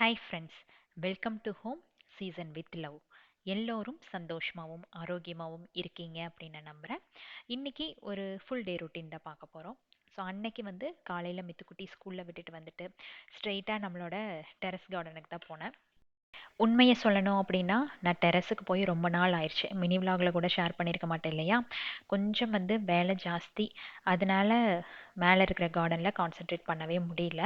Hi friends, welcome to home season with love. எல்லோரும் சந்தோஷமாகவும் ஆரோக்கியமாகவும் இருக்கீங்க அப்படின்னு நான் நம்புகிறேன். இன்றைக்கி ஒரு ஃபுல் டே ரொட்டீன் தான் பார்க்க போகிறோம். ஸோ அன்னைக்கு வந்து காலையில் மித்துக்குட்டி ஸ்கூலில் விட்டுட்டு வந்துட்டு ஸ்ட்ரெயிட்டாக நம்மளோட டெரஸ் கார்டனுக்கு தான் போனேன். உண்மையை சொல்லணும் அப்படின்னா, நான் டெரஸுக்கு போய் ரொம்ப நாள் ஆயிடுச்சு. மினி விலாகில் கூட ஷேர் பண்ணியிருக்க மாட்டேன் இல்லையா? கொஞ்சம் வந்து வேலை ஜாஸ்தி. அதனால மேலே இருக்கிற கார்டனில் கான்சென்ட்ரேட் பண்ணவே முடியல.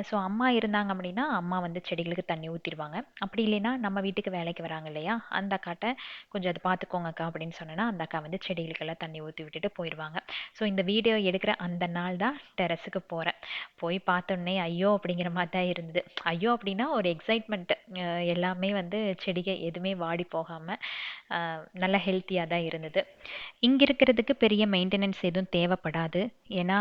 ஸோ அம்மா இருந்தாங்க அப்படின்னா, அம்மா வந்து செடிகளுக்கு தண்ணி ஊற்றிடுவாங்க. அப்படி இல்லைன்னா நம்ம வீட்டுக்கு வேலைக்கு வராங்க இல்லையா, அந்த அக்காட்ட கொஞ்சம் அதை பார்த்துக்கோங்க அக்கா அப்படின்னு சொன்னேன்னா, அந்த அக்கா வந்து செடிகளுக்கெல்லாம் தண்ணி ஊற்றி விட்டுட்டு போயிடுவாங்க. ஸோ இந்த வீடியோ எடுக்கிற அந்த நாள் தான் டெரஸுக்கு போகிறேன். போய் பார்த்தோன்னே ஐயோ அப்படிங்கிற மாதிரி தான் இருந்தது. ஐயோ அப்படின்னா ஒரு எக்ஸைட்மெண்ட். எல்லாமே வந்து செடிக எதுவுமே வாடி போகாமல் நல்லா ஹெல்த்தியாக தான் இருந்தது. இங்கே இருக்கிறதுக்கு பெரிய மெயின்டெனன்ஸ் எதுவும் தேவைப்படாது. ஏன்னா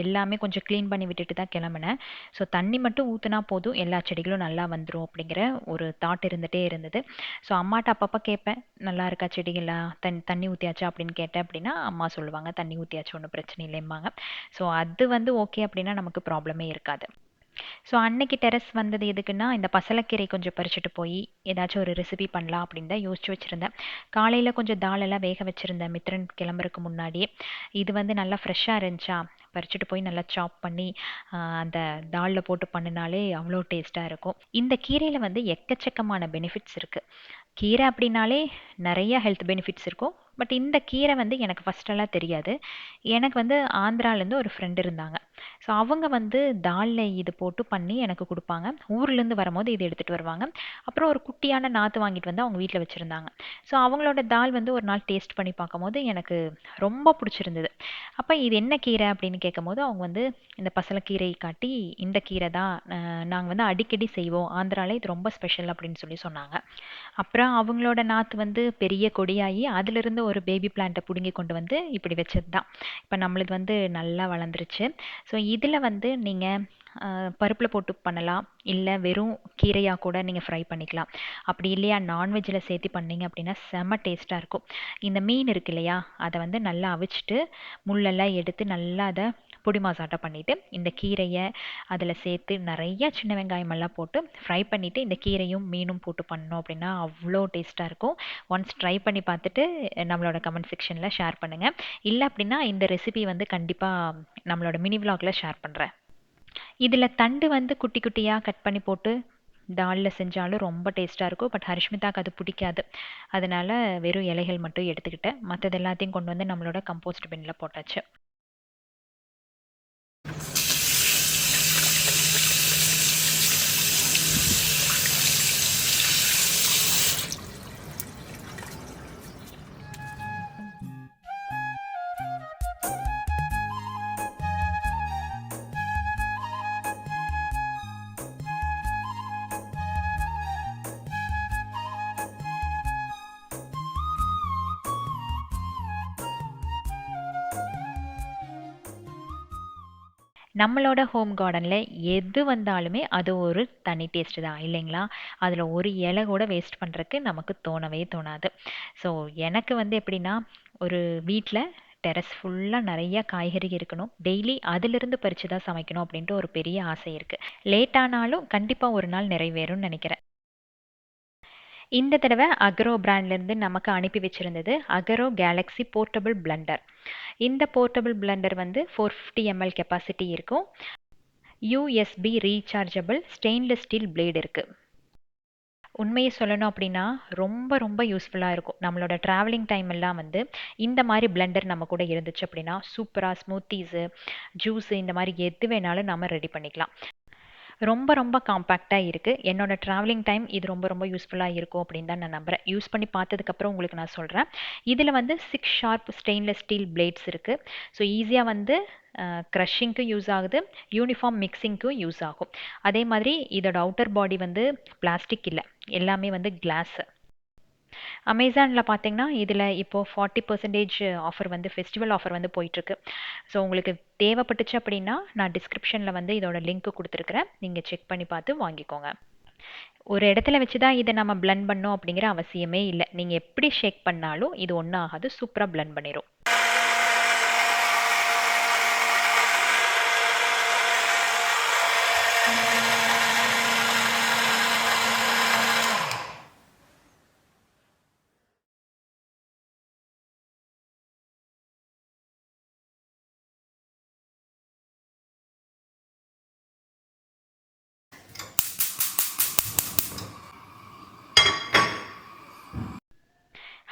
எல்லாமே கொஞ்சம் க்ளீன் பண்ணி விட்டுட்டு தான் கிளம்புனேன். ஸோ தண்ணி மட்டும் ஊற்றினா போதும், எல்லா செடிகளும் நல்லா வந்துடும் அப்படிங்கிற ஒரு தாட் இருந்துகிட்டே இருந்தது. ஸோ அம்மாட்ட அப்பப்போ கேட்பேன், நல்லா இருக்கா செடிகள்லாம், தண்ணி ஊற்றியாச்சா அப்படின்னு கேட்டேன் அப்படின்னா அம்மா சொல்லுவாங்க தண்ணி ஊற்றியாச்சு, ஒன்றும் பிரச்சனை இல்லைம்பாங்க. ஸோ அது வந்து ஓகே அப்படின்னா நமக்கு ப்ராப்ளமே இருக்காது. ஸோ அன்னைக்கு டெரஸ் வந்தது எதுக்குன்னா, இந்த பசலைக்கீரை கொஞ்சம் பறிச்சுட்டு போய் ஏதாச்சும் ஒரு ரெசிபி பண்ணலாம் அப்படின்னு தான் யோசிச்சு வச்சுருந்தேன். காலையில் கொஞ்சம் தாளெல்லாம் வேக வச்சுருந்தேன் மித்ரன் கிளம்புறதுக்கு முன்னாடியே. இது வந்து நல்லா ஃப்ரெஷ்ஷாக இருந்துச்சா, பறிச்சுட்டு போய் நல்லா சாப் பண்ணி அந்த தாலில் போட்டு பண்ணினாலே அவ்வளோ டேஸ்ட்டாக இருக்கும். இந்த கீரையில் வந்து எக்கச்சக்கமான பெனிஃபிட்ஸ் இருக்குது. கீரை அப்படின்னாலே நிறைய ஹெல்த் பெனிஃபிட்ஸ் இருக்கும். பட் இந்த கீரை வந்து எனக்கு ஃபஸ்ட்டெல்லாம் தெரியாது. எனக்கு வந்து ஆந்திராலேருந்து ஒரு ஃப்ரெண்ட் இருந்தாங்க. ஸோ அவங்க வந்து தாலில் இது போட்டு பண்ணி எனக்கு கொடுப்பாங்க. ஊர்லேருந்து வரும்போது இது எடுத்துகிட்டு வருவாங்க. அப்புறம் ஒரு குட்டியான நாற்று வாங்கிட்டு வந்து அவங்க வீட்டில் வச்சுருந்தாங்க. ஸோ அவங்களோட தால் வந்து ஒரு நாள் டேஸ்ட் பண்ணி பார்க்கும்போது எனக்கு ரொம்ப பிடிச்சிருந்தது. அப்போ இது என்ன கீரை அப்படின்னு கேட்கும்போது அவங்க வந்து இந்த பசலைக்கீரை காட்டி, இந்த கீரை தான் நாங்கள் வந்து அடிக்கடி செய்வோம், ஆந்திராவில் இது ரொம்ப ஸ்பெஷல் அப்படின்னு சொல்லி சொன்னாங்க. அப்புறம் அவங்களோட நாற்று வந்து பெரிய கொடியாகி அதிலிருந்து ஒரு பேபி பிளான்ட்டை பிடுங்கி கொண்டு வந்து இப்படி வச்சது தான். இப்போ நம்மளுது வந்து நல்லா வளர்ந்துருச்சு. ஸோ இதில் வந்து நீங்கள் பருப்பில் போட்டு பண்ணலாம், இல்லை வெறும் கீரையாக கூட நீங்கள் ஃப்ரை பண்ணிக்கலாம். அப்படி இல்லையா நான்வெஜ்ஜில் சேர்த்து பண்ணீங்க அப்படின்னா செம்ம டேஸ்ட்டாக இருக்கும். இந்த மீன் இருக்கு இல்லையா, அதை வந்து நல்லா அவிச்சிட்டு முள்ளெல்லாம் எடுத்து நல்லா அதை பொடி மசாட்டா பண்ணிவிட்டு இந்த கீரையை அதில் சேர்த்து நிறைய சின்ன வெங்காயமெல்லாம் போட்டு ஃப்ரை பண்ணிவிட்டு இந்த கீரையும் மீனும் போட்டு பண்ணோம் அப்படின்னா அவ்வளோ டேஸ்ட்டாக இருக்கும். ஒன்ஸ் ட்ரை பண்ணி பார்த்துட்டு நம்மளோட கமெண்ட் செக்ஷனில் ஷேர் பண்ணுங்கள். இல்லை அப்படின்னா இந்த ரெசிபி வந்து கண்டிப்பாக நம்மளோட மினி விலாகில் ஷேர் பண்ணுறேன். இதில் தண்டு வந்து குட்டி குட்டியாக கட் பண்ணி போட்டு தாலில் செஞ்சாலும் ரொம்ப டேஸ்ட்டாக இருக்கும். பட் ஹரிஷ்மிதாக்கு அது பிடிக்காது. அதனால் வெறும் இலைகள் மட்டும் எடுத்துக்கிட்டேன். மற்றது எல்லாத்தையும் கொண்டு வந்து நம்மளோட கம்போஸ்ட் பின்னில் போட்டாச்சு. நம்மளோட ஹோம் கார்டனில் எது வந்தாலுமே அது ஒரு தனி டேஸ்ட் தான் இல்லைங்களா? அதில் ஒரு இலை கூட வேஸ்ட் பண்ணுறதுக்கு நமக்கு தோணவே தோணாது. ஸோ எனக்கு வந்து எப்படின்னா, ஒரு வீட்டில் டெரஸ் ஃபுல்லாக நிறைய காய்கறி இருக்கணும், டெய்லி அதிலிருந்து பறித்து தான் சமைக்கணும் அப்படின்ட்டு ஒரு பெரிய ஆசை இருக்குது. லேட் ஆனாலும் கண்டிப்பாக ஒரு நாள் நிறைவேறும்னு நினைக்கிறேன். இந்த தடவை அக்ரோ பிராண்ட்லேருந்து நமக்கு அனுப்பி வச்சுருந்தது அகரோ கேலக்ஸி போர்ட்டபிள் பிளெண்டர். இந்த போர்ட்டபிள் பிளெண்டர் வந்து 450 ml கெப்பாசிட்டி இருக்கும். USB rechargeable stainless steel blade இருக்குது. உண்மையை சொல்லணும் அப்படின்னா ரொம்ப ரொம்ப யூஸ்ஃபுல்லாக இருக்கும். நம்மளோட ட்ராவலிங் டைம் எல்லாம் வந்து இந்த மாதிரி பிளெண்டர் நம்ம கூட இருந்துச்சு அப்படின்னா சூப்பராக ஸ்மூத்தீஸு, ஜூஸு இந்த மாதிரி எது வேணாலும் நம்ம ரெடி பண்ணிக்கலாம். ரொம்ப ரொம்ப காம்பேக்டாக இருக்குது. என்னோட ட்ராவலிங் டைம் இது ரொம்ப ரொம்ப யூஸ்ஃபுல்லாக இருக்கும் அப்படின்னு தான் நான் நம்புகிறேன். யூஸ் பண்ணி பார்த்ததுக்கப்புறம் உங்களுக்கு நான் சொல்கிறேன். இதில் வந்து 6 ஷார்ப் ஸ்டெயின்லெஸ் ஸ்டீல் பிளேட்ஸ் இருக்குது. ஸோ ஈஸியாக வந்து க்ரஷிங்க்கும் யூஸ் ஆகுது, யூனிஃபார்ம் மிக்சிங்க்கும் யூஸ் ஆகும். அதே மாதிரி இதோட அவுட்டர் பாடி வந்து பிளாஸ்டிக் இல்லை, எல்லாமே வந்து கிளாஸ். அமேசானில் பார்த்தீங்கன்னா இதில் இப்போது 40% ஆஃபர் வந்து ஃபெஸ்டிவல் ஆஃபர் வந்து போயிட்டுருக்கு. ஸோ உங்களுக்கு தேவைப்பட்டுச்சு அப்படின்னா நான் டிஸ்கிரிப்ஷனில் வந்து இதோட லிங்க் கொடுத்துருக்குறேன், நீங்கள் செக் பண்ணி பார்த்து வாங்கிக்கோங்க. ஒரு இடத்துல வச்சு தான் இதை நம்ம பிளெண்ட் பண்ணோம் அப்படிங்கிற அவசியமே இல்லை. நீங்கள் எப்படி ஷேக் பண்ணாலும் இது ஒன்றும் ஆகாது, சூப்பராக பிளெண்ட் பண்ணிடும்.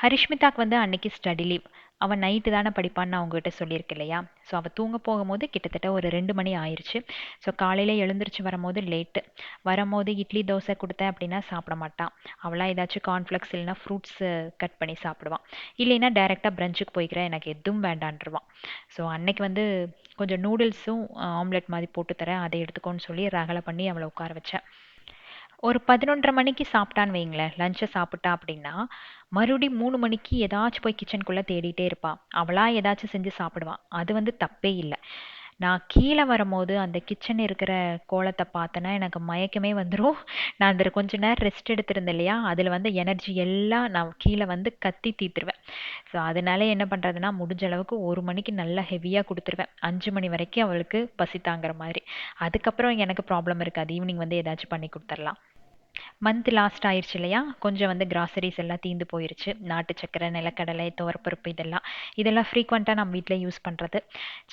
ஹரிஷ்மிதாக்கு வந்து அன்னைக்கு ஸ்டடி லீவ். அவன் நைட்டு தானே படிப்பான்னு நான் உங்ககிட்ட சொல்லியிருக்கேன் இல்லையா? ஸோ அவள் தூங்க போகும்போது கிட்டத்தட்ட ஒரு 2 மணி ஆயிடுச்சு. ஸோ காலையில் எழுந்திரிச்சு வரும்போது லேட்டு. வரும்போது இட்லி தோசை கொடுத்தேன் அப்படின்னா சாப்பிட மாட்டான். அவளா ஏதாச்சும் கார்ன்ஃப்ளெக்ஸ் இல்லைன்னா ஃப்ரூட்ஸ் கட் பண்ணி சாப்பிடுவான். இல்லைன்னா டைரெக்டாக பிரஞ்சுக்கு போய்க்கிறேன், எனக்கு எதுவும் வேண்டான்ருவான். ஸோ அன்னைக்கு வந்து கொஞ்சம் நூடுல்ஸும் ஆம்லெட் மாதிரி போட்டு தரேன், அதை எடுத்துக்கோன்னு சொல்லி ரகலை பண்ணி அவளை உட்கார வச்சேன். ஒரு 11:30 மணிக்கு சாப்பிட்டான்னு வைங்களேன், லஞ்சை சாப்பிட்டா அப்படின்னா மறுபடியும் 3 மணிக்கு ஏதாச்சும் போய் கிச்சனுக்குள்ளே தேடிட்டே இருப்பா. அவளா ஏதாச்சும் செஞ்சு சாப்பிடுவா, அது வந்து தப்பே இல்லை. நான் கீழே வரும்போது அந்த கிச்சன் இருக்கிற கோலத்தை பார்த்தேன்னா எனக்கு மயக்கமே வந்துடும். நான் அந்த கொஞ்ச நேரம் ரெஸ்ட் எடுத்திருந்தேன் இல்லையா, அதில் வந்து எனர்ஜி எல்லாம் நான் கீழே வந்து கத்தி தீத்துருவேன். ஸோ அதனால என்ன பண்ணுறதுன்னா, முடிஞ்ச அளவுக்கு 1 மணிக்கு நல்லா ஹெவியாக கொடுத்துருவேன், 5 மணி வரைக்கும் அவளுக்கு பசி தாங்குற மாதிரி. அதுக்கப்புறம் எனக்கு ப்ராப்ளம் இருக்காது, ஈவினிங் வந்து ஏதாச்சும் பண்ணி கொடுத்துர்லாம். மந்த் லாஸ்ட் ஆயிடுச்சு இல்லையா, கொஞ்சம் வந்து கிராசரிஸ் எல்லாம் தீந்து போயிருச்சு. நாட்டு சக்கரை, நிலக்கடலை, துவரப்பருப்பு, இதெல்லாம் ஃப்ரீக்வெண்ட்டாக நம்ம வீட்டில் யூஸ் பண்ணுறது.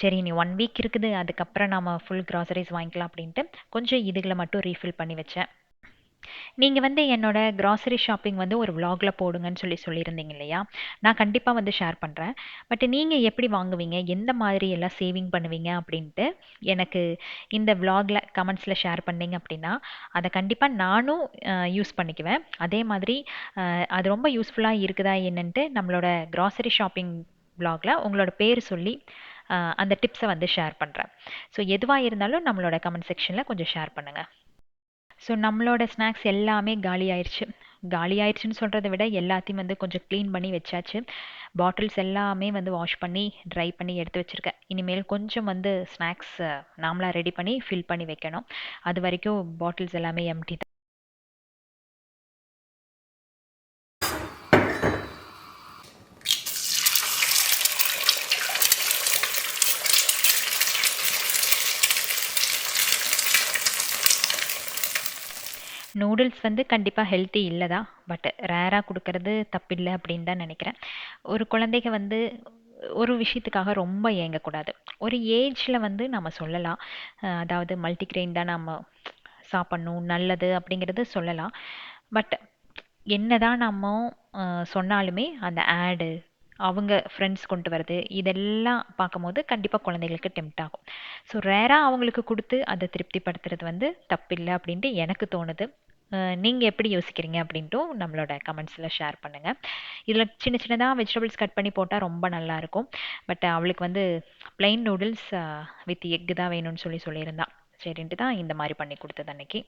சரி நீ 1 வீக் இருக்குது, அதுக்கப்புறம் நம்ம ஃபுல் கிராசரிஸ் வாங்கிக்கலாம் அப்படின்ட்டு கொஞ்சம் இதுகளை மட்டும் ரீஃபில் பண்ணி வச்சேன். நீங்கள் வந்து என்னோட கிராசரி ஷாப்பிங் வந்து ஒரு vlogல போடுங்கன்னு சொல்லியிருந்தீங்க இல்லையா? நான் கண்டிப்பாக வந்து ஷேர் பண்ணுறேன். பட் நீங்கள் எப்படி வாங்குவீங்க, எந்த மாதிரி எல்லாம் சேவிங் பண்ணுவீங்க அப்படின்ட்டு எனக்கு இந்த vlogல கமெண்ட்ஸில் ஷேர் பண்ணீங்க அப்படின்னா அதை கண்டிப்பாக நானும் யூஸ் பண்ணிக்குவேன். அதே மாதிரி அது ரொம்ப யூஸ்ஃபுல்லாக இருக்குதா என்னன்ட்டு நம்மளோட கிராசரி ஷாப்பிங் vlogல உங்களோட பேர் சொல்லி அந்த டிப்ஸை வந்து ஷேர் பண்ணுறேன். ஸோ எதுவாக இருந்தாலும் நம்மளோட கமெண்ட் செக்ஷனில் கொஞ்சம் ஷேர் பண்ணுங்கள். ஸோ நம்மளோட ஸ்நாக்ஸ் எல்லாமே காலி ஆயிடுச்சு. காலி ஆயிடுச்சுன்னு சொல்கிறத விட எல்லாத்தையும் வந்து கொஞ்சம் க்ளீன் பண்ணி வச்சாச்சு. பாட்டில்ஸ் எல்லாமே வந்து வாஷ் பண்ணி ட்ரை பண்ணி எடுத்து வச்சுருக்கேன். இனிமேல் கொஞ்சம் வந்து ஸ்நாக்ஸ் நாமளாக ரெடி பண்ணி ஃபில் பண்ணி வைக்கணும். அது வரைக்கும் பாட்டில்ஸ் எல்லாமே எம்டி தான். நூடுல்ஸ் வந்து கண்டிப்பாக ஹெல்த்தி இல்லை தான். பட் ரேராக கொடுக்கறது தப்பில்லை அப்படின்னு தான் நினைக்கிறேன். ஒரு குழந்தைங்க வந்து ஒரு விஷயத்துக்காக ரொம்ப ஏங்கக்கூடாது. ஒரு ஏஜில் வந்து நம்ம சொல்லலாம், அதாவது மல்டிக்ரெயின் தான் நம்ம சாப்பிட்ணும் நல்லது அப்படிங்கிறது சொல்லலாம். பட் என்னதான் நம்ம சொன்னாலுமே அந்த ஆடு, அவங்க ஃப்ரெண்ட்ஸ் கொண்டு வரது, இதெல்லாம் பார்க்கும்போது கண்டிப்பாக குழந்தைகளுக்கு டெம்ட் ஆகும். ஸோ ரேராக அவங்களுக்கு கொடுத்து அதை திருப்திப்படுத்துறது வந்து தப்பில்லை அப்படின்ட்டு எனக்கு தோணுது. நீங்கள் எப்படி யோசிக்கிறீங்க அப்படின்ட்டும் நம்மளோட கமெண்ட்ஸில் ஷேர் பண்ணுங்கள். இதில் சின்ன சின்னதாக வெஜிடபிள்ஸ் கட் பண்ணி போட்டால் ரொம்ப நல்லாயிருக்கும். பட் அவளுக்கு வந்து plain நூடுல்ஸ் வித் எக்கு தான் வேணும்னு சொல்லியிருந்தா. சரின்ட்டு தான் இந்த மாதிரி பண்ணி கொடுத்தது அன்னைக்கு.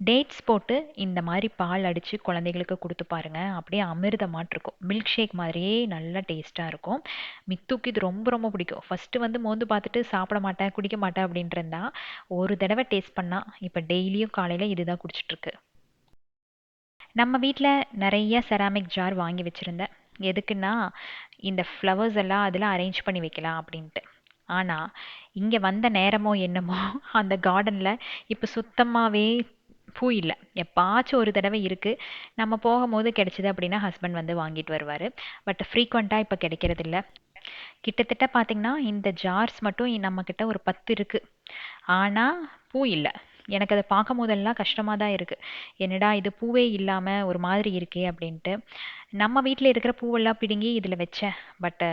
டேட்ஸ் போட்டு இந்த மாதிரி பால் அடித்து குழந்தைகளுக்கு கொடுத்து பாருங்க, அப்படியே அமிர்தமாட்டிருக்கும். மில்க் ஷேக் மாதிரியே நல்லா டேஸ்ட்டாக இருக்கும். மித்துக்கு இது ரொம்ப ரொம்ப பிடிக்கும். ஃபஸ்ட்டு வந்து மோந்து பார்த்துட்டு சாப்பிட மாட்டேன் குடிக்க மாட்டேன் அப்படின்ட்டு இருந்தா, ஒரு தடவை டேஸ்ட் பண்ணா இப்போ டெய்லியும் காலையில் இதுதான் குடிச்சிட்ருக்கு. நம்ம வீட்டில் நிறைய செராமிக் ஜார் வாங்கி வச்சுருந்தேன். எதுக்குன்னா இந்த ஃப்ளவர்ஸ் எல்லாம் அதில் அரேஞ்ச் பண்ணி வைக்கலாம் அப்படின்ட்டு. ஆனால் இங்கே வந்த நேரமோ என்னமோ அந்த கார்டனில் இப்போ சுத்தமாகவே பூ இல்லை. எப்பாச்சும் ஒரு தடவை இருக்குது, நம்ம போகும்போது கிடைச்சிது அப்படின்னா ஹஸ்பண்ட் வந்து வாங்கிட்டு வருவார். பட் ஃப்ரீக்வெண்ட்டாக இப்போ கிடைக்கிறதில்ல. கிட்டத்தட்ட பார்த்தீங்கன்னா இந்த ஜார்ஸ் மட்டும் நம்மக்கிட்ட ஒரு 10 இருக்குது. ஆனால் பூ இல்லை. எனக்கு அதை பார்க்கும் போதெல்லாம் கஷ்டமாக தான் இருக்குது. என்னடா இது பூவே இல்லாமல் ஒரு மாதிரி இருக்கே அப்படின்ட்டு. நம்ம வீட்டில் இருக்கிற பூவெல்லாம் பிடுங்கி இதில் வச்சேன். பட்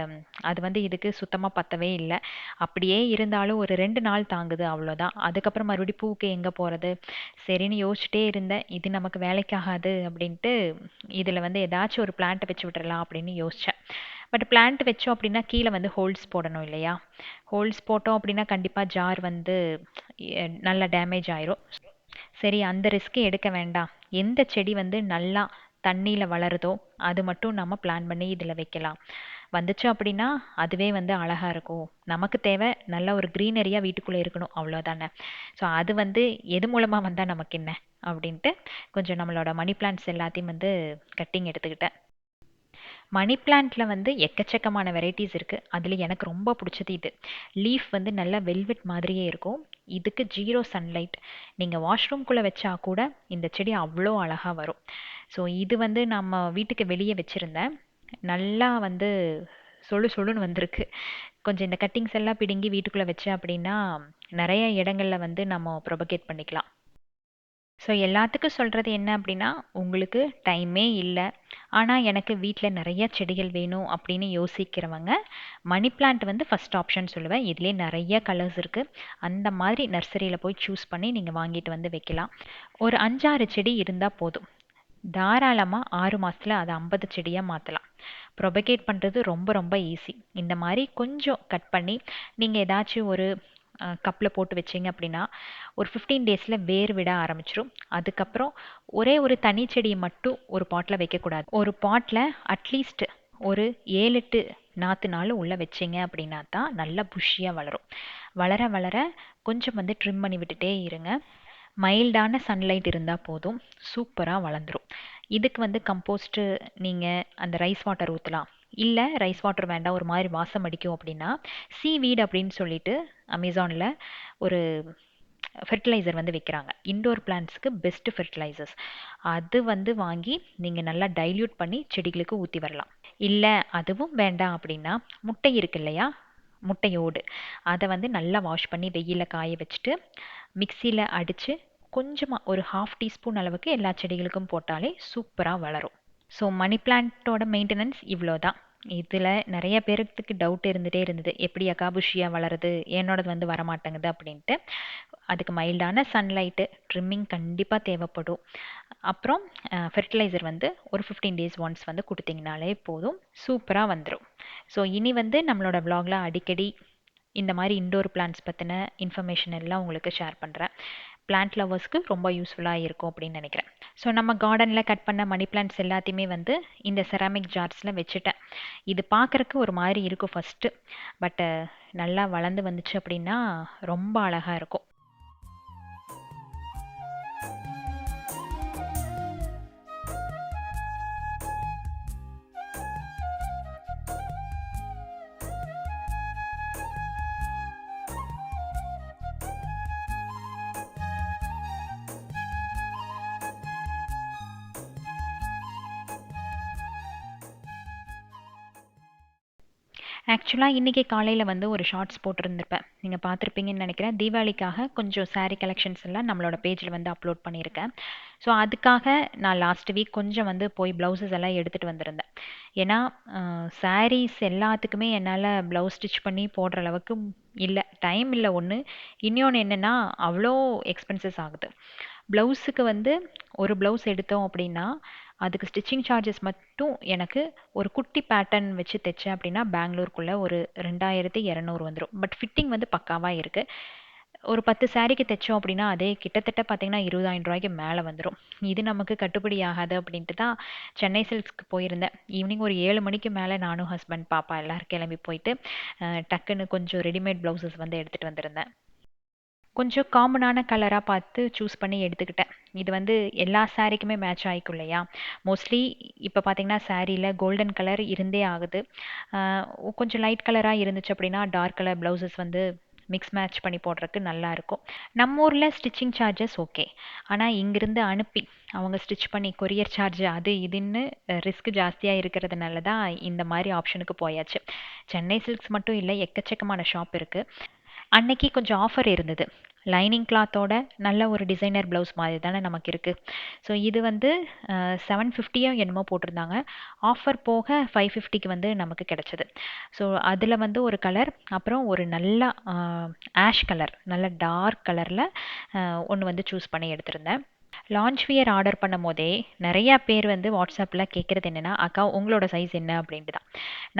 அது வந்து இதுக்கு சுத்தமாக பத்தவே இல்லை. அப்படியே இருந்தாலும் ஒரு 2 நாள் தாங்குது, அவ்வளோதான். அதுக்கப்புறம் மறுபடியும் பூவுக்கு எங்கே போகிறது? சரின்னு யோசிச்சுட்டே இருந்தேன். இது நமக்கு வேலைக்காகாது அப்படின்ட்டு இதில் வந்து ஏதாச்சும் ஒரு பிளான்ட்டை வச்சு விட்டுறலாம் அப்படின்னு யோசித்தேன். பட் பிளான்ட் வச்சோம் அப்படின்னா கீழே வந்து ஹோல்ஸ் போடணும் இல்லையா? ஹோல்ஸ் போட்டோம் அப்படின்னா கண்டிப்பாக ஜார் வந்து நல்லா டேமேஜ் ஆயிரும். சரி அந்த ரிஸ்க் எடுக்க வேண்டாம். எந்த செடி வந்து நல்லா தண்ணியில் வளருதோ அது மட்டும் நம்ம பிளான் பண்ணி இதில் வைக்கலாம். வந்துச்சு அப்படின்னா அதுவே வந்து அழகாக இருக்கும். நமக்கு தேவை நல்ல ஒரு க்ரீனரியாக வீட்டுக்குள்ளே இருக்கணும், அவ்வளோதானே. ஸோ அது வந்து எது மூலமாக வந்தால் நமக்கு என்ன அப்படின்ட்டு கொஞ்சம் நம்மளோட மணி பிளான்ட்ஸ் எல்லாத்தையும் வந்து கட்டிங் எடுத்துக்கிட்டேன். மணி பிளான்ட்டில் வந்து எக்கச்சக்கமான வெரைட்டிஸ் இருக்குது. அதில் எனக்கு ரொம்ப பிடிச்சது இது. லீஃப் வந்து நல்லா வெல்வெட் மாதிரியே இருக்கும். இதுக்கு 0 சன்லைட். நீங்கள் வாஷ்ரூம்குள்ளே வச்சா கூட இந்த செடி அவ்வளோ அழகாக வரும். ஸோ இது வந்து நம்ம வீட்டுக்கு வெளியே வச்சுருந்தேன். நல்லா வந்து சொழு சொழுன்னு வந்திருக்கு. கொஞ்சம் இந்த கட்டிங்ஸ் எல்லாம் பிடுங்கி வீட்டுக்குள்ளே வச்சேன் அப்படின்னா நிறைய இடங்களில் வந்து நம்ம ப்ரொபகேட் பண்ணிக்கலாம். ஸோ எல்லாத்துக்கும் சொல்கிறது என்ன அப்படின்னா, உங்களுக்கு டைமே இல்லை, ஆனால் எனக்கு வீட்டில் நிறைய செடிகள் வேணும் அப்படின்னு யோசிக்கிறவங்க மணி பிளான்ட் வந்து ஃபஸ்ட் ஆப்ஷன் சொல்லுவேன். இதுலேயே நிறைய கலர்ஸ் இருக்குது. அந்த மாதிரி நர்சரியில் போய் சூஸ் பண்ணி நீங்கள் வாங்கிட்டு வந்து வைக்கலாம். ஒரு 5-6 செடி இருந்தால் போதும். தாராளமாக 6 மாதத்தில் அதை 50 செடியாக மாற்றலாம். ப்ரொபகேட் பண்ணுறது ரொம்ப ரொம்ப ஈஸி. இந்த மாதிரி கொஞ்சம் கட் பண்ணி நீங்கள் ஏதாச்சும் ஒரு கப்பில் போட்டு வச்சிங்க அப்படின்னா ஒரு 15 டேஸில் வேர் விட ஆரம்பிச்சிடும். அதுக்கப்புறம் ஒரே ஒரு தனி செடியை மட்டும் ஒரு பாட்டில் வைக்கக்கூடாது. ஒரு பாட்டில் அட்லீஸ்ட் ஒரு 7-8 நாற்றுனாலும் உள்ளே வச்சிங்க அப்படின்னா தான் நல்லா புஷ்ஷியாக வளரும். வளர வளர கொஞ்சம் வந்து ட்ரிம் பண்ணி விட்டுட்டே இருங்க. மைல்டான சன்லைட் இருந்தால் போதும், சூப்பராக வளர்ந்துடும். இதுக்கு வந்து கம்போஸ்ட்டு நீங்கள் அந்த ரைஸ் வாட்டர் ஊற்றலாம். இல்லை ரைஸ் வாட்டர் வேண்டாம், ஒரு மாதிரி வாசம் அடிக்கும் அப்படின்னா சீவீட் அப்படின்னு சொல்லிட்டு அமேசானில் ஒரு ஃபெர்டிலைசர் வந்து விற்கிறாங்க. இன்டோர் பிளான்ட்ஸ்க்கு பெஸ்ட் ஃபெர்டிலைசர்ஸ். அது வந்து வாங்கி நீங்கள் நல்லா டைல்யூட் பண்ணி செடிகளுக்கு ஊற்றி வரலாம். இல்லை அதுவும் வேண்டாம் அப்படின்னா முட்டை இருக்கு இல்லையா, முட்டையோடு அதை வந்து நல்லா வாஷ் பண்ணி வெயிலில் காய வச்சுட்டு மிக்சியில் அடித்து கொஞ்சமாக ஒரு 1/2 டீஸ்பூன் அளவுக்கு எல்லா செடிகளுக்கும் போட்டாலே சூப்பராக வளரும். ஸோ மணி பிளான்ட்டோட மெயின்டெனன்ஸ் இவ்வளோ தான். இதில் நிறைய பேருக்கு டவுட் இருந்துகிட்டே இருந்தது, எப்படி அக்கா புஷ்ஷியாக வளருது, என்னோடது வந்து வரமாட்டேங்குது அப்படின்ட்டு. அதுக்கு மைல்டான சன்லைட்டு, ட்ரிம்மிங் கண்டிப்பாக தேவைப்படும். அப்புறம் ஃபெர்டிலைசர் வந்து ஒரு 15 டேஸ் ஒன்ஸ் வந்து கொடுத்தீங்கனாலே போதும், சூப்பராக வந்துடும். ஸோ இனி வந்து நம்மளோட vlogல அடிக்கடி இந்த மாதிரி இன்டோர் பிளான்ட்ஸ் பற்றின இன்ஃபர்மேஷன் எல்லாம் உங்களுக்கு ஷேர் பண்ணுறேன். பிளான்ட் லவர்ஸ்க்கு ரொம்ப யூஸ்ஃபுல்லாக இருக்கும் அப்படின்னு நினைக்கிறேன். ஸோ நம்ம கார்டனில் கட் பண்ண மணி பிளான்ட்ஸ் எல்லாத்தையுமே வந்து இந்த செராமிக் ஜார்ஸில் வச்சுட்டேன். இது பார்க்குறக்கு ஒரு மாதிரி இருக்கும் ஃபஸ்ட்டு, பட்டு நல்லா வளர்ந்து வந்துச்சு அப்படின்னா ரொம்ப அழகாக இருக்கும். ஆக்சுவலாக இன்றைக்கி காலையில் வந்து ஒரு ஷார்ட்ஸ் போட்டிருந்திருப்பேன், நீங்கள் பார்த்துருப்பீங்கன்னு நினைக்கிறேன். தீபாவளிக்காக கொஞ்சம் saree கலெக்ஷன்ஸ் எல்லாம் நம்மளோட பேஜில் வந்து அப்லோட் பண்ணியிருக்கேன். ஸோ அதுக்காக நான் லாஸ்ட் வீக் கொஞ்சம் வந்து போய் ப்ளவுசஸ் எல்லாம் எடுத்துகிட்டு வந்திருந்தேன். ஏன்னா சாரீஸ் எல்லாத்துக்குமே என்னால் ப்ளவுஸ் ஸ்டிச் பண்ணி போடுற அளவுக்கு இல்லை, டைம் இல்லை ஒன்று. இன்னொன்று என்னென்னா அவ்வளோ எக்ஸ்பென்சஸ் ஆகுது. ப்ளவுஸுக்கு வந்து ஒரு ப்ளவுஸ் எடுத்தோம் அப்படின்னா அதுக்கு ஸ்டிச்சிங் சார்ஜஸ் மட்டும் எனக்கு ஒரு குட்டி பேட்டர்ன் வச்சு தைச்சேன் அப்படின்னா பெங்களூருக்குள்ளே ஒரு 2200 வந்துடும். பட் ஃபிட்டிங் வந்து பக்காவாக இருக்குது. ஒரு 10 சாரீக்கு தைச்சோம் அப்படின்னா அதே கிட்டத்தட்ட பார்த்தீங்கன்னா 20,000 ரூபாய்க்கு மேலே வந்துடும். இது நமக்கு கட்டுப்படி ஆகாது அப்படின்ட்டு தான் சென்னை சில்க்ஸ்க்கு போயிருந்தேன். ஈவினிங் ஒரு 7 மணிக்கு மேலே நானும் ஹஸ்பண்ட் பாப்பா எல்லோரும் கிளம்பி போயிட்டு டக்குன்னு கொஞ்சம் ரெடிமேட் ப்ளவுசஸ் வந்து எடுத்துகிட்டு வந்திருந்தேன். கொஞ்சம் காமனான கலராக பார்த்து சூஸ் பண்ணி எடுத்துக்கிட்டேன். இது வந்து எல்லா சாரீக்குமே மேட்ச் ஆகிக்கும் இல்லையா. மோஸ்ட்லி இப்போ பார்த்தீங்கன்னா சாரியில் கோல்டன் கலர் இருந்தே ஆகுது. கொஞ்சம் லைட் கலராக இருந்துச்சு அப்படின்னா டார்க் கலர் ப்ளவுசஸ் வந்து மிக்ஸ் மேட்ச் பண்ணி போடுறதுக்கு நல்லாயிருக்கும். நம்ம ஊரில் ஸ்டிச்சிங் சார்ஜஸ் ஓகே, ஆனால் இங்கேருந்து அனுப்பி அவங்க ஸ்டிச் பண்ணி கொரியர் சார்ஜ் அது இதுன்னு ரிஸ்க் ஜாஸ்தியாக இருக்கிறதுனால தான் இந்த மாதிரி ஆப்ஷனுக்கு போயாச்சு. சென்னை சில்க்ஸ் மட்டும் இல்லை, எக்கச்சக்கமான ஷாப் இருக்குது. அன்னைக்கு கொஞ்சம் ஆஃபர் இருந்தது. லைனிங் கிளாத்தோட நல்ல ஒரு டிசைனர் ப்ளவுஸ் மாதிரி தானே நமக்கு இருக்குது. ஸோ இது வந்து 750 என்னமோ போட்டிருந்தாங்க. ஆஃபர் போக 550க்கு வந்து நமக்கு கிடச்சிது. ஸோ அதில் வந்து ஒரு கலர், அப்புறம் ஒரு நல்ல ஆஷ் கலர், நல்ல டார்க் கலரில் ஒன்று வந்து சூஸ் பண்ணி எடுத்திருந்தேன். லான்ச் வியர் ஆர்டர் பண்ணும் போதே நிறையா பேர் வந்து வாட்ஸ்அப்பில் கேட்குறது என்னென்னா, அக்கா உங்களோட சைஸ் என்ன அப்படின்ட்டு தான்.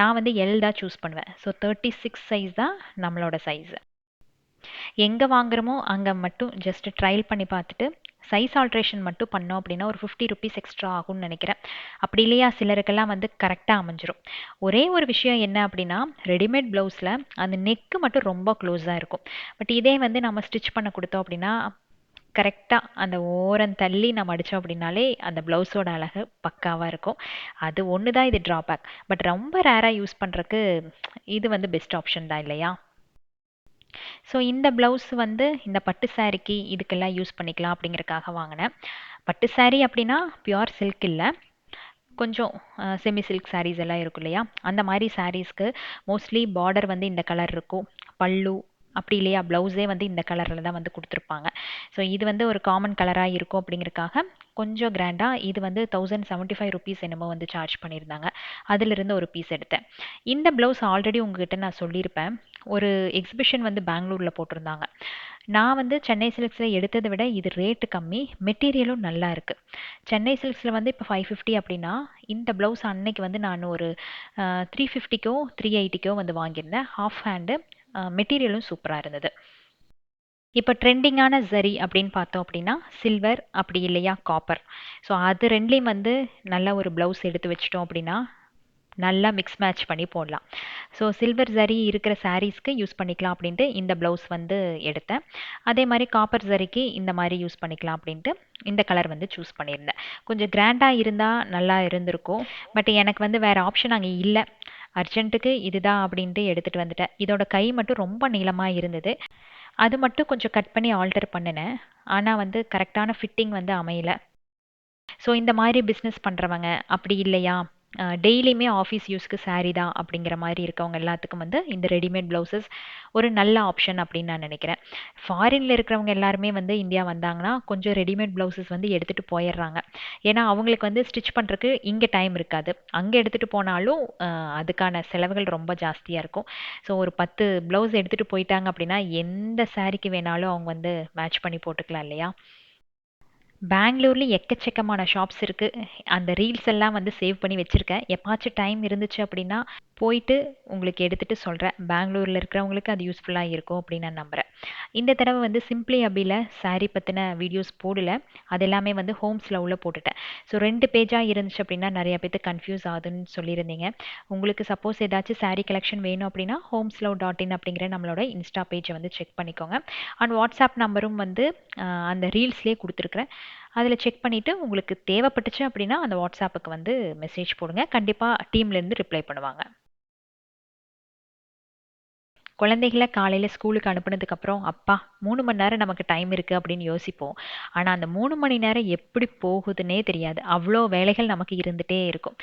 நான் வந்து எல் தான் சூஸ் பண்ணுவேன். ஸோ 36 சைஸ் தான் நம்மளோட சைஸு. எங்கே வாங்குறோமோ அங்கே மட்டும் ஜஸ்ட் ட்ரையல் பண்ணி பார்த்துட்டு சைஸ் ஆல்ட்ரேஷன் மட்டும் பண்ணோம் அப்படின்னா ஒரு 50 ருபீஸ் எக்ஸ்ட்ரா ஆகும்னு நினைக்கிறேன். அப்படி இல்லையா சிலருக்கெல்லாம் வந்து கரெக்டாக அமைஞ்சிரும். ஒரே ஒரு விஷயம் என்ன அப்படின்னா, ரெடிமேட் ப்ளவுஸில் அந்த நெக்கு மட்டும் ரொம்ப க்ளோஸாக இருக்கும். பட் இதே வந்து நம்ம ஸ்டிச் பண்ண கொடுத்தோம் அப்படின்னா கரெக்டாக அந்த ஓரம் தள்ளி நம்ம அடித்தோம் அப்படின்னாலே அந்த ப்ளவுஸோட அழகு பக்காவாக இருக்கும். அது ஒன்று தான் இது ட்ராபேக். பட் ரொம்ப ரேராக யூஸ் பண்ணுறக்கு இது வந்து பெஸ்ட் ஆப்ஷன் தான் இல்லையா. ஸோ இந்த ப்ளவுஸ் வந்து இந்த பட்டு சாரீக்கு இதுக்கெல்லாம் யூஸ் பண்ணிக்கலாம் அப்படிங்கிறக்காக வாங்கினேன். பட்டு சாரீ அப்படின்னா பியோர் சில்க் இல்லை, கொஞ்சம் செமி சில்க் சாரீஸ் எல்லாம் இருக்கும் இல்லையா, அந்த மாதிரி சாரீஸ்க்கு மோஸ்ட்லி பார்டர் வந்து இந்த கலர் இருக்கும். பல்லு அப்படி இல்லையா ப்ளவுஸே வந்து இந்த கலரில் தான் வந்து கொடுத்துருப்பாங்க. ஸோ இது வந்து ஒரு காமன் கலராக இருக்கும் அப்படிங்கிறதுக்காக கொஞ்சம் கிராண்டாக இது வந்து 1075 ருபீஸ் என்னமோ வந்து சார்ஜ் பண்ணியிருந்தாங்க. அதிலிருந்து ஒரு பீஸ் எடுத்தேன். இந்த ப்ளவுஸ் ஆல்ரெடி உங்ககிட்ட நான் சொல்லியிருப்பேன். ஒரு எக்ஸிபிஷன் வந்து பெங்களூரில் போட்டிருந்தாங்க. நான் வந்து சென்னை சில்க்ஸில் எடுத்ததை விட இது ரேட்டு கம்மி, மெட்டீரியலும் நல்லா இருக்குது. சென்னை சில்க்ஸில் வந்து இப்போ 550 அப்படின்னா இந்த ப்ளவுஸ் அன்னைக்கு வந்து நான் ஒரு 350க்கோ 380க்கோ வந்து வாங்கியிருந்தேன். ஹாஃப் ஹேண்டு, மெட்டீரியலும் சூப்பராக இருந்தது. இப்போ ட்ரெண்டிங்கான ஜரி அப்படின்னு பார்த்தோம் அப்படின்னா சில்வர் அப்படி இல்லையா காப்பர். ஸோ அது ரெண்டுலேயும் வந்து நல்ல ஒரு ப்ளவுஸ் எடுத்து வச்சிட்டோம் அப்படின்னா நல்லா மிக்ஸ் மேட்ச் பண்ணி போடலாம். ஸோ சில்வர் ஜரி இருக்கிற சாரீஸ்க்கு யூஸ் பண்ணிக்கலாம் அப்படின்ட்டு இந்த ப்ளவுஸ் வந்து எடுத்தேன். அதே மாதிரி காப்பர் ஜரிக்கு இந்த மாதிரி யூஸ் பண்ணிக்கலாம் அப்படின்ட்டு இந்த கலர் வந்து சூஸ் பண்ணியிருந்தேன். கொஞ்சம் கிராண்டாக இருந்தால் நல்லா இருந்திருக்கும். பட் எனக்கு வந்து வேறு ஆப்ஷன் அங்கே இல்லை. அர்ஜென்ட்டுக்கு இதுதான் அப்படின்ட்டு எடுத்துகிட்டு வந்துட்டேன். இதோட கை மட்டும் ரொம்ப நீளமாக இருந்தது. அது மட்டும் கொஞ்சம் கட் பண்ணி ஆல்டர் பண்ணினேன். ஆனால் வந்து கரெக்டான ஃபிட்டிங் வந்து அமையல. ஸோ இந்த மாதிரி பிஸ்னஸ் பண்ணுறவங்க அப்படி இல்லையா டெய்லியுமே ஆஃபீஸ் யூஸ்க்கு சாரீ தான் அப்படிங்கிற மாதிரி இருக்கவங்க எல்லாத்துக்கும் வந்து இந்த ரெடிமேட் ப்ளவுசஸ் ஒரு நல்ல ஆப்ஷன் அப்படின்னு நான் நினைக்கிறேன். ஃபாரினில் இருக்கிறவங்க எல்லாருமே வந்து இந்தியா வந்தாங்கன்னா கொஞ்சம் ரெடிமேட் ப்ளவுசஸ் வந்து எடுத்துகிட்டு போயிடுறாங்க. ஏன்னா அவங்களுக்கு வந்து ஸ்டிச் பண்ணுறதுக்கு இங்கே டைம் இருக்காது. அங்கே எடுத்துகிட்டு போனாலும் அதுக்கான செலவுகள் ரொம்ப ஜாஸ்தியாக இருக்கும். ஸோ ஒரு 10 ப்ளவுஸ் எடுத்துகிட்டு போயிட்டாங்க அப்படின்னா எந்த சாரீக்கு வேணாலும் அவங்க வந்து மேட்ச் பண்ணி போட்டுக்கலாம் இல்லையா. பெங்களூர்ல எக்கச்சக்கமான ஷாப்ஸ் இருக்கு. அந்த ரீல்ஸ் எல்லாம் வந்து சேவ் பண்ணி வச்சிருக்கேன். எப்பாச்சும் டைம் இருந்துச்சு அப்படின்னா போயிட்டு உங்களுக்கு எடுத்துட்டு சொல்றேன். பெங்களூர்ல இருக்கிறவங்களுக்கு அது யூஸ்ஃபுல்லா இருக்கும் அப்படின்னு நான் நம்புறேன். இந்த தடவை வந்து சிம்பிளி அபில சாரி பத்தின வீடியோஸ் போடல. அது எல்லாமே வந்து ஹோம்ஸ்ல உள்ள போட்டுட்டேன். ஸோ 2 பேஜா இருந்துச்சு அப்படின்னா நிறைய பேருக்கு கன்ஃபியூஸ் ஆகுதுன்னு சொல்லியிருந்தீங்க. உங்களுக்கு சப்போஸ் ஏதாச்சும் சாரி கலெக்ஷன் வேணும் அப்படின்னா homeslow.in அப்படிங்கிற நம்மளோட இன்ஸ்டா பேஜை வந்து செக் பண்ணிக்கோங்க. அண்ட் வாட்ஸ்அப் நம்பரும் வந்து அந்த ரீல்ஸ்லேயே கொடுத்துருக்குறேன். அதில் செக் பண்ணிவிட்டு உங்களுக்கு தேவைப்பட்டுச்சு அப்படின்னா அந்த வாட்ஸ்அப்புக்கு வந்து மெசேஜ் போடுங்க. கண்டிப்பாக டீம்லேருந்து ரிப்ளை பண்ணுவாங்க. குழந்தைகள காலையில் ஸ்கூலுக்கு அனுப்புனதுக்கப்புறம் அப்பா 3 மணி நேரம் நமக்கு டைம் இருக்குது அப்படின்னு யோசிப்போம். ஆனால் அந்த 3 மணி நேரம் எப்படி போகுதுன்னே தெரியாது. அவ்வளோ வேலைகள் நமக்கு இருந்துகிட்டே இருக்கும்.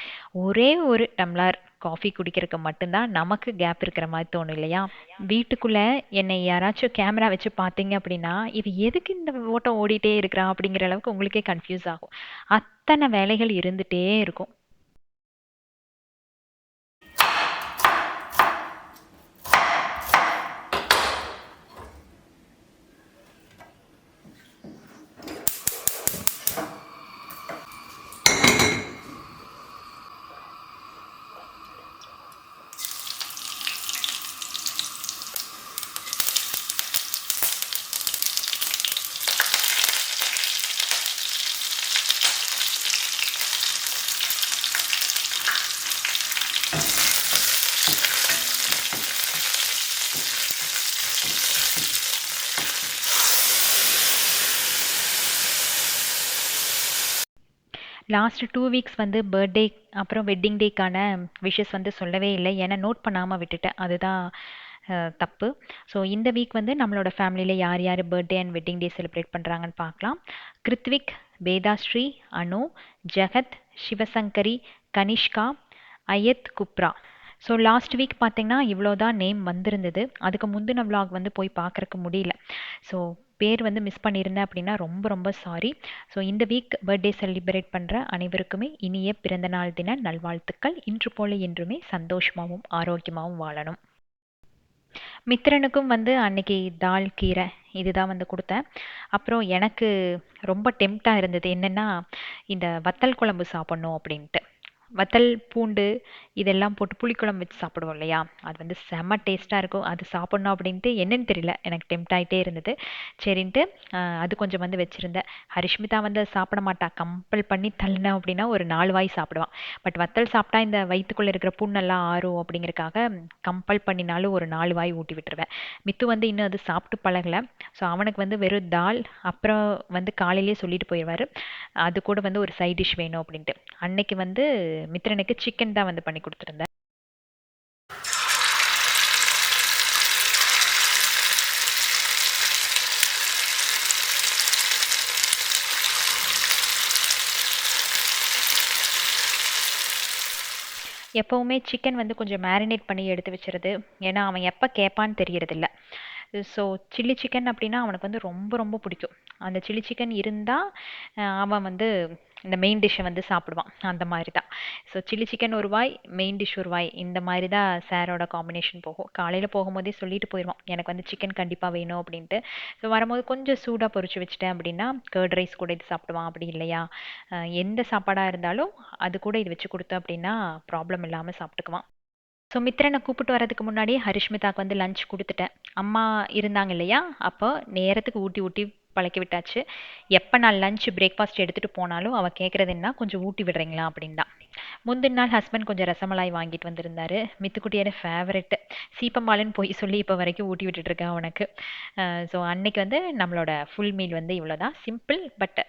ஒரே ஒரு டம்ளர் காஃபி குடிக்கிறதுக்கு மட்டும்தான் நமக்கு கேப் இருக்கிற மாதிரி தோணும் இல்லையா. வீட்டுக்குள்ளே என்னை யாராச்சும் கேமரா வச்சு பார்த்தீங்க அப்படின்னா இது எதுக்கு இந்த ஓட்டம் ஓடிட்டே இருக்கிறான் அப்படிங்கிற அளவுக்கு உங்களுக்கே கன்ஃபியூஸ் ஆகும். அத்தனை வேலைகள் இருந்துகிட்டே இருக்கும். லாஸ்ட் 2 வீக்ஸ் வந்து பர்த்டே அப்புறம் வெட்டிங் டேக்கான விஷஸ் வந்து சொல்லவே இல்லை. ஏன்னா நோட் பண்ணாமல் விட்டுட்டேன். அதுதான் தப்பு. ஸோ இந்த வீக் வந்து நம்மளோட ஃபேமிலியில் யார் யார் birthday and wedding day celebrate பண்ணுறாங்கன்னு பார்க்கலாம். கிருத்விக், வேதாஸ்ரீ, அனு, ஜெகத், சிவசங்கரி, கனிஷ்கா, அயத் குப்ரா. ஸோ லாஸ்ட் வீக் பார்த்தீங்கன்னா இவ்வளோ தான் நேம் வந்திருந்தது. அதுக்கு முந்தின vlog வந்து போய் பார்க்கறக்கு முடியல. ஸோ பேர் வந்து மிஸ் பண்ணியிருந்தேன் அப்படின்னா ரொம்ப ரொம்ப சாரி. ஸோ இந்த வீக் பர்த்டே செலிப்ரேட் பண்ணுற அனைவருக்குமே இனிய பிறந்தநாள் தின நல்வாழ்த்துக்கள். இன்று போல என்றுமே சந்தோஷமாகவும் ஆரோக்கியமாகவும் வாழணும். மித்திரனுக்கும் வந்து அன்னைக்கு தால் கீரை இதுதான் வந்து கொடுத்தேன். அப்புறம் எனக்கு ரொம்ப டெம்ப்டாக இருந்தது என்னென்னா இந்த வத்தல் குழம்பு சாப்பிட்ணும் அப்படின்ட்டு. வத்தல் பூண்டு இதெல்லாம் போட்டு புளிக்குழம்பு வச்சு சாப்பிடுவோம் இல்லையா. அது வந்து செம்ம டேஸ்ட்டாக இருக்கும். அது சாப்பிட்ணும் அப்படின்ட்டு என்னன்னு தெரியல எனக்கு டெம்ப்ட் ஆகிட்டே இருந்தது. சரின்ட்டு அது கொஞ்சம் வந்து வச்சுருந்தேன். ஹரிஷ்மிதா வந்து அதை சாப்பிட மாட்டா. கம்பல் பண்ணி தள்ளினேன் அப்படின்னா ஒரு 4 வாய் சாப்பிடுவான். பட் வத்தல் சாப்பிட்டா இந்த வயிற்றுக்குள்ளே இருக்கிற புண்ணெல்லாம் ஆறும் அப்படிங்கிறக்காக கம்பல் பண்ணினாலும் ஒரு 4 வாய் ஊட்டி விட்டுருவேன். மித்து வந்து இன்னும் அது சாப்பிட்டு பழகலை. ஸோ அவனுக்கு வந்து வெறும் தால் அப்புறம் வந்து காலையிலேயே சொல்லிட்டு போயிடுவார் அது கூட வந்து ஒரு சைட் டிஷ் வேணும் அப்படின்ட்டு. அன்னைக்கு வந்து மித்ரனுக்கு சிக்கன் தான் வந்து பண்ணி கொடுத்துருந்தேன். எப்போவுமே சிக்கன் வந்து கொஞ்சம் மேரினேட் பண்ணி எடுத்து வச்சுருது. ஏன்னா அவன் எப்போ கேட்பான்னு தெரியறதில்ல. ஸோ சில்லி சிக்கன் அப்படின்னா அவனுக்கு வந்து ரொம்ப ரொம்ப பிடிக்கும். அந்த சில்லி சிக்கன் இருந்தால் அவன் வந்து இந்த மெயின் டிஷ்ஷை வந்து சாப்பிடுவான். அந்த மாதிரி தான். ஸோ சில்லி சிக்கன் ஒரு வாய், மெயின் டிஷ் ஒரு வாய், இந்த மாதிரி தான் சாரோட காம்பினேஷன் போகும். காலையில் போகும்போதே சொல்லிட்டு போயிடுவான், எனக்கு வந்து சிக்கன் கண்டிப்பாக வேணும் அப்படின்ட்டு. ஸோ வரும்போது கொஞ்சம் சூடாக பொரிச்சு வச்சுட்டேன் அப்படின்னா கர்ட் ரைஸ் கூட இது சாப்பிடுவான். அப்படி இல்லையா எந்த சாப்பாடாக இருந்தாலும் அது கூட இது வச்சு கொடுத்தேன் அப்படின்னா ப்ராப்ளம் இல்லாமல் சாப்பிட்டுக்குவான். ஸோ மித்ரனை கூப்பிட்டு வரதுக்கு முன்னாடியே ஹரிஷ்மிதாக்கு வந்து லஞ்ச் கொடுத்துட்டேன். அம்மா இருந்தாங்க இல்லையா, அப்போ நேரத்துக்கு ஊட்டி ஊட்டி பழக்கி விட்டாச்சு. எப்போ நான் லஞ்ச் பிரேக்ஃபாஸ்ட் எடுத்துகிட்டு போனாலும் அவள் கேட்குறது என்ன, கொஞ்சம் ஊட்டி விடுறீங்களா அப்படின் தான். முந்தின நாள் ஹஸ்பண்ட் கொஞ்சம் ரசமலாய் வாங்கிட்டு வந்திருந்தாரு. மித்துக்குட்டியோட ஃபேவரெட்டு. சீப்பம்பாலுன்னு போய் சொல்லி இப்போ வரைக்கும் ஊட்டி விட்டுட்டு இருக்கேன் அவனுக்கு. ஸோ அன்னைக்கு வந்து நம்மளோட ஃபுல் மீல் வந்து இவ்வளோதான். சிம்பிள் பட்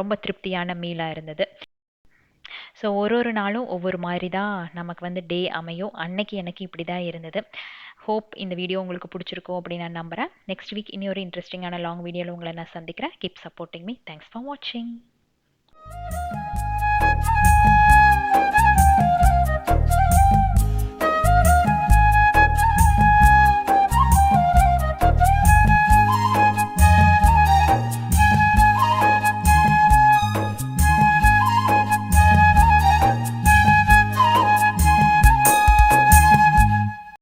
ரொம்ப திருப்தியான மீலாக இருந்தது. ஸோ ஒரு நாளும் ஒவ்வொரு மாதிரி தான் நமக்கு வந்து டே அமையும். அன்னைக்கு எனக்கு இப்படி தான் இருந்தது. ஹோப் இந்த வீடியோ உங்களுக்கு பிடிச்சிருக்கும் அப்படின்னு நான் நம்புகிறேன். நெக்ஸ்ட் வீக் இனி ஒரு இன்ட்ரெஸ்டிங்கான லாங் வீடியோவில் உங்களை நான் சந்திக்கிறேன். Keep supporting me. Thanks for வாட்சிங்.